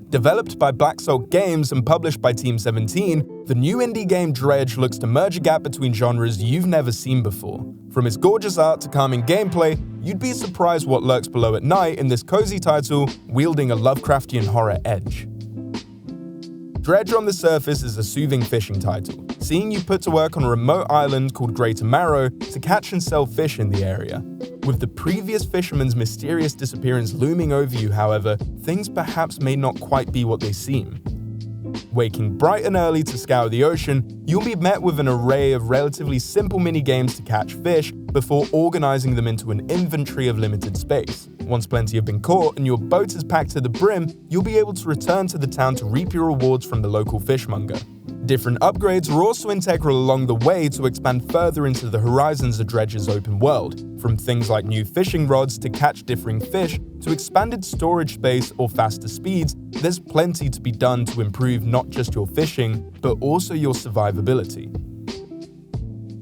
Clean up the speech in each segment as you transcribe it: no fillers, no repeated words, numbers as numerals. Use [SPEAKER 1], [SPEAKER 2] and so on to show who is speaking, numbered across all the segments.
[SPEAKER 1] Developed by Black Salt Games and published by Team 17, the new indie game DREDGE looks to merge a gap between genres you've never seen before. From its gorgeous art to calming gameplay, you'd be surprised what lurks below at night in this cozy title wielding a Lovecraftian horror edge. DREDGE on the surface is a soothing fishing title, seeing you put to work on a remote island called Greater Marrow to catch and sell fish in the area. With the previous fisherman's mysterious disappearance looming over you, however, things perhaps may not quite be what they seem. Waking bright and early to scour the ocean, you'll be met with an array of relatively simple mini-games to catch fish before organizing them into an inventory of limited space. Once plenty have been caught and your boat is packed to the brim, you'll be able to return to the town to reap your rewards from the local fishmonger. Different upgrades are also integral along the way to expand further into the horizons of DREDGE's open world, from things like new fishing rods to catch differing fish to expanded storage space or faster speeds. There's plenty to be done to improve not just your fishing, but also your survivability.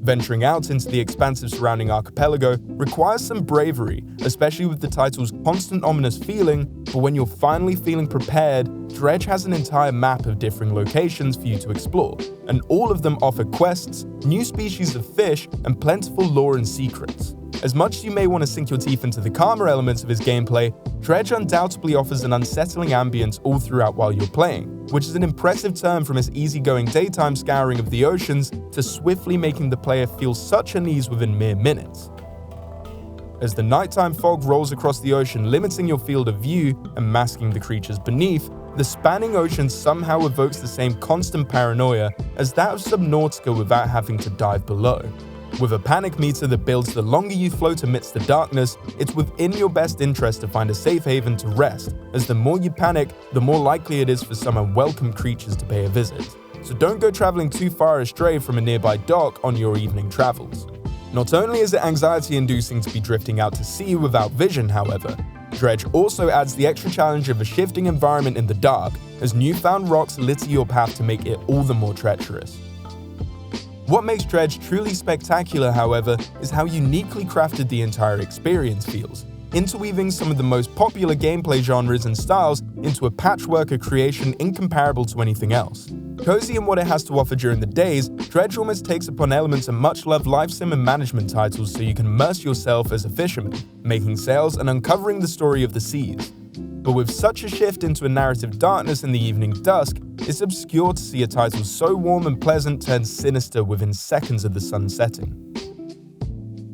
[SPEAKER 1] Venturing out into the expansive surrounding archipelago requires some bravery, especially with the title's constant ominous feeling, but when you're finally feeling prepared, DREDGE has an entire map of differing locations for you to explore, and all of them offer quests, new species of fish, and plentiful lore and secrets. As much as you may want to sink your teeth into the calmer elements of his gameplay, DREDGE undoubtedly offers an unsettling ambience all throughout while you're playing, which is an impressive turn from his easygoing daytime scouring of the oceans to swiftly making the player feel such unease within mere minutes. As the nighttime fog rolls across the ocean, limiting your field of view and masking the creatures beneath, the spanning ocean somehow evokes the same constant paranoia as that of Subnautica without having to dive below. With a panic meter that builds the longer you float amidst the darkness, it's within your best interest to find a safe haven to rest, as the more you panic, the more likely it is for some unwelcome creatures to pay a visit. So don't go traveling too far astray from a nearby dock on your evening travels. Not only is it anxiety-inducing to be drifting out to sea without vision, however, DREDGE also adds the extra challenge of a shifting environment in the dark, as newfound rocks litter your path to make it all the more treacherous. What makes DREDGE truly spectacular, however, is how uniquely crafted the entire experience feels, interweaving some of the most popular gameplay genres and styles into a patchwork of creation incomparable to anything else. Cozy in what it has to offer during the days, DREDGE almost takes upon elements of much-loved life sim and management titles so you can immerse yourself as a fisherman, making sails and uncovering the story of the seas. But with such a shift into a narrative darkness in the evening dusk, it's obscure to see a title so warm and pleasant turn sinister within seconds of the sun setting.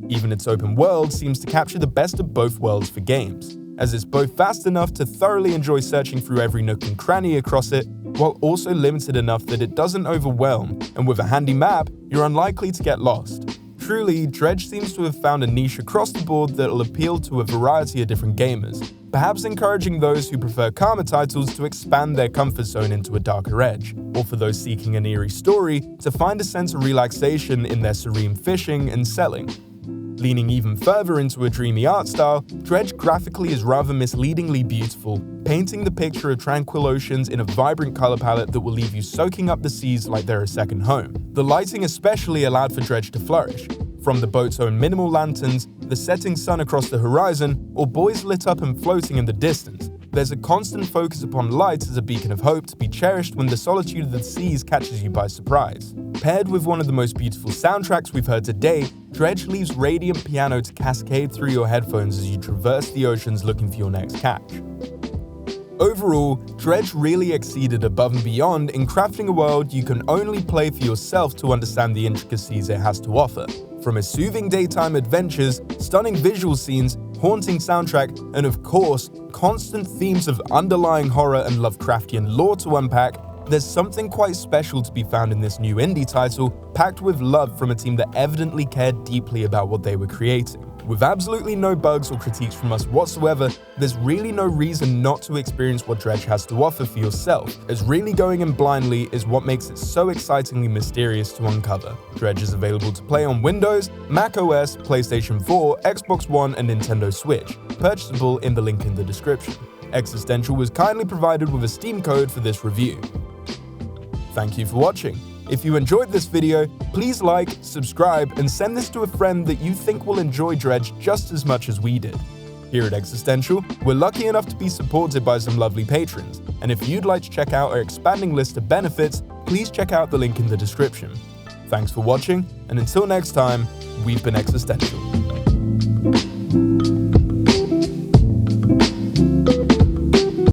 [SPEAKER 1] Even its open world seems to capture the best of both worlds for games, as it's both fast enough to thoroughly enjoy searching through every nook and cranny across it, while also limited enough that it doesn't overwhelm, and with a handy map, you're unlikely to get lost. Truly, DREDGE seems to have found a niche across the board that'll appeal to a variety of different gamers, perhaps encouraging those who prefer calmer titles to expand their comfort zone into a darker edge, or for those seeking an eerie story to find a sense of relaxation in their serene fishing and selling. Leaning even further into a dreamy art style, DREDGE graphically is rather misleadingly beautiful, painting the picture of tranquil oceans in a vibrant color palette that will leave you soaking up the seas like they're a second home. The lighting especially allowed for DREDGE to flourish, from the boat's own minimal lanterns, the setting sun across the horizon, or buoys lit up and floating in the distance. There's a constant focus upon light as a beacon of hope to be cherished when the solitude of the seas catches you by surprise. Paired with one of the most beautiful soundtracks we've heard today, DREDGE leaves radiant piano to cascade through your headphones as you traverse the oceans looking for your next catch. Overall, DREDGE really exceeded above and beyond in crafting a world you can only play for yourself to understand the intricacies it has to offer. From its soothing daytime adventures, stunning visual scenes, haunting soundtrack, and of course, constant themes of underlying horror and Lovecraftian lore to unpack, there's something quite special to be found in this new indie title, packed with love from a team that evidently cared deeply about what they were creating. With absolutely no bugs or critiques from us whatsoever, there's really no reason not to experience what DREDGE has to offer for yourself, as really going in blindly is what makes it so excitingly mysterious to uncover. DREDGE is available to play on Windows, Mac OS, PlayStation 4, Xbox One, and Nintendo Switch, purchasable in the link in the description. Existential was kindly provided with a Steam code for this review. Thank you for watching. If you enjoyed this video, please like, subscribe, and send this to a friend that you think will enjoy DREDGE just as much as we did. Here at Existential, we're lucky enough to be supported by some lovely patrons, and if you'd like to check out our expanding list of benefits, please check out the link in the description. Thanks for watching, and until next time, we've been Existential.